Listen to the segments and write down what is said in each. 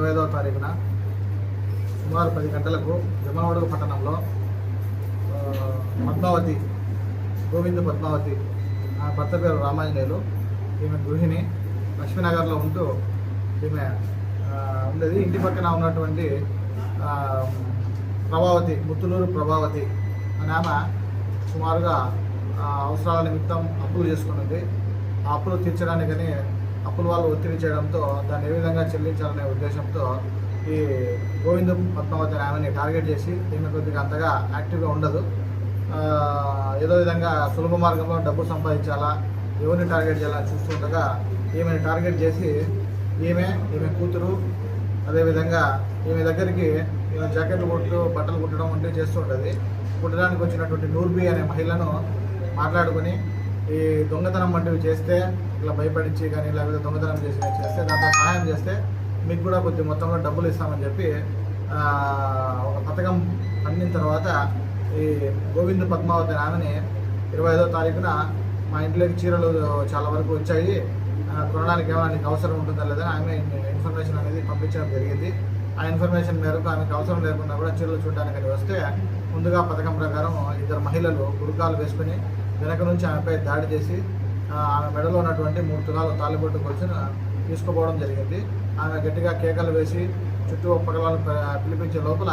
25వ తారీఖున సుమారు 10 గంటలకు జమ్మలమడుగు పట్టణంలో పద్మావతి గోవింద్ పద్మావతి భర్త పేరు రామాంజనేయులు, ఈమె గృహిణి, లక్ష్మీనగర్లో ఉంటూ ఈమె ఉండేది. ఇంటి పక్కన ఉన్నటువంటి ప్రభావతి, ముత్తులూరు ప్రభావతి అని ఆమె సుమారుగా అవసరాల నిమిత్తం అప్పులు చేసుకున్నది. ఆ అప్పులు తీర్చడానికని అప్పుల వాళ్ళు ఒత్తిడి చేయడంతో దాన్ని ఏ విధంగా చెల్లించాలనే ఉద్దేశంతో ఈ గోవింద్ పద్మావతి ఆమెని టార్గెట్ చేసి ఈమె కొద్దిగా అంతగా యాక్టివ్గా ఉండదు. ఏదో విధంగా సులభ మార్గంలో డబ్బు సంపాదించాలా, ఎవరిని టార్గెట్ చేయాలని చూస్తుండగా ఈమెని టార్గెట్ చేసి ఈమె కూతురు, అదేవిధంగా ఈమె దగ్గరికి ఈమె జాకెట్లు కుట్టు బట్టలు కుట్టడం వంటివి చేస్తూ ఉంటుంది. కుట్టడానికి వచ్చినటువంటి నూర్బీ అనే మహిళను మాట్లాడుకొని ఈ దొంగతనం వంటివి చేస్తే ఇట్లా భయపడించి కానీ లేకపోతే దొంగతనం చేస్తే దాంతో సహాయం చేస్తే మీకు కూడా కొద్ది మొత్తంలో డబ్బులు ఇస్తామని చెప్పి ఒక పథకం పండిన తర్వాత ఈ గోవింద్ పద్మావతి ఆమెని 25వ తారీఖున మా ఇంట్లోకి చీరలు చాలా వరకు వచ్చాయి, కొనడానికి ఏమైనా నీకు అవసరం ఉంటుందా లేదా ఆమె ఇన్ఫర్మేషన్ అనేది పంపించడం జరిగింది. ఆ ఇన్ఫర్మేషన్ మేరకు ఆమెకు అవసరం లేకుండా కూడా చీరలు చూడడానికి వస్తే ముందుగా పథకం ప్రకారం 2 మహిళలు గురుకాలు వేసుకుని వెనక నుంచి ఆమెపై దాడి చేసి ఆమె మెడలో ఉన్నటువంటి 3 తులాలు తాలిబొట్టు కొలిచిన తీసుకుపోవడం జరిగింది. ఆమె గట్టిగా కేకలు వేసి చుట్టూ పగలను పిలిపించే లోపల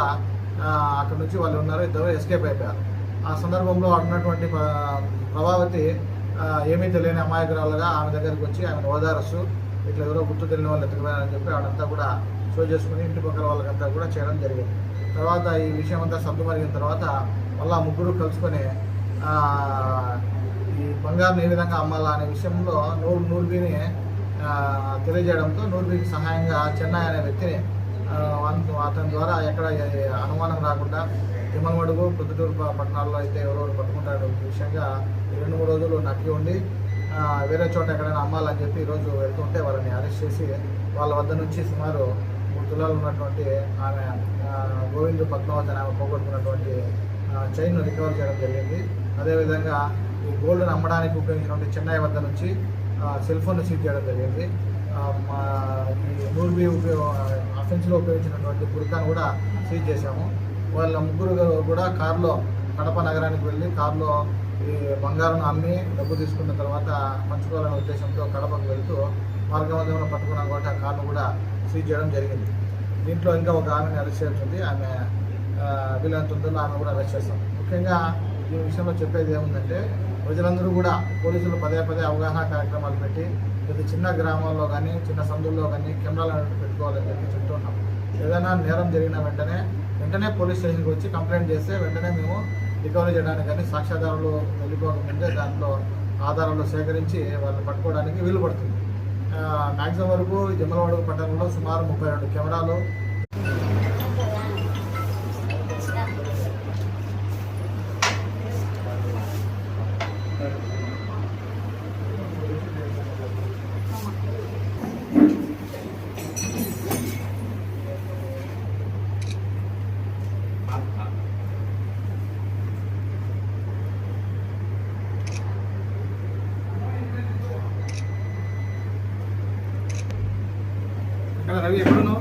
అక్కడ నుంచి వాళ్ళు ఉన్నారు, 2 ఎస్కేప్ అయిపోయారు. ఆ సందర్భంలో ఉన్నటువంటి ప్రభావతి ఏమీ తెలియని అమాయకురాలుగా ఆమె దగ్గరికి వచ్చి ఆమెను ఓదారసు ఇట్లా ఎవరో గుర్తు తెలియని వాళ్ళు ఎత్తుకుపోయారని చెప్పి ఆవిడంతా కూడా షో చేసుకుని ఇంటి పక్కన వాళ్ళకంతా కూడా చేయడం జరిగింది. తర్వాత ఈ విషయం అంతా సర్దుమరిగిన తర్వాత మళ్ళీ ముగ్గురు కలుసుకొని ఈ బంగారం ఏ విధంగా అమ్మాలా అనే విషయంలో నూర్బీని తెలియజేయడంతో నూర్బీకి సహాయంగా చెన్నై అనే వ్యక్తిని అతని ద్వారా ఎక్కడ అనుమానం రాకుండా జమ్మలమడుగు, ప్రొద్దుటూరు పట్టణాల్లో అయితే ఎవరెవరు పట్టుకుంటారు విషయంగా 2-3 రోజులు నక్కి ఉండి వేరే చోట ఎక్కడైనా అమ్మాలని చెప్పి ఈరోజు వెళ్తుంటే వాళ్ళని అరెస్ట్ చేసి వాళ్ళ వద్ద నుంచి సుమారు 3 తులాలు ఉన్నటువంటి ఆమె గోవింద్ పద్మావతి ఆమె పోగొట్టుకున్నటువంటి చైన్ రికవర్ చేయడం జరిగింది. అదేవిధంగా ఈ గోల్డ్ను అమ్మడానికి ఉపయోగించినటువంటి చెన్నై వద్ద నుంచి సెల్ ఫోన్ సీజ్ చేయడం జరిగింది. ఈ నూర్బీ అఫెన్స్లో ఉపయోగించినటువంటి బుర్కాను కూడా సీజ్ చేశాము. వాళ్ళ ముగ్గురు కూడా కారులో కడప నగరానికి వెళ్ళి కారులో ఈ బంగారం అమ్మి డబ్బు తీసుకున్న తర్వాత పంచుకోవాలనే ఉద్దేశంతో కడపకు వెళ్తూ మార్గమధ్యంలో పట్టుకున్నాం కాబట్టి ఆ కారును కూడా సీజ్ చేయడం జరిగింది. దీంట్లో ఇంకా ఒక ఆమెను అరెస్ట్ చేస్తుంది. ఆమె వీళ్ళంత ఉంటుందో ఆమె కూడా అరెస్ట్ చేస్తాం. ముఖ్యంగా ఈ విషయంలో చెప్పేది ఏముందంటే ప్రజలందరూ కూడా పోలీసులు పదే అవగాహన కార్యక్రమాలు పెట్టి ప్రతి చిన్న గ్రామాల్లో కానీ చిన్న సందుల్లో కానీ కెమెరాలు పెట్టుకోవాలని చెప్పి చెప్తున్నాం. ఏదైనా నేరం జరిగిన వెంటనే పోలీస్ స్టేషన్కి వచ్చి కంప్లైంట్ చేస్తే వెంటనే మేము రికవరీ చేయడానికి కానీ సాక్ష్యాధారాలు వెళ్ళిపోకముందే దాంట్లో ఆధారాలు సేకరించి వాళ్ళని పట్టుకోవడానికి వీలు పడుతుంది. మ్యాక్సిమం వరకు జమ్మలమడుగు పట్టణంలో సుమారు 32 కెమెరాలు రవి ఎక్కడున్నావు?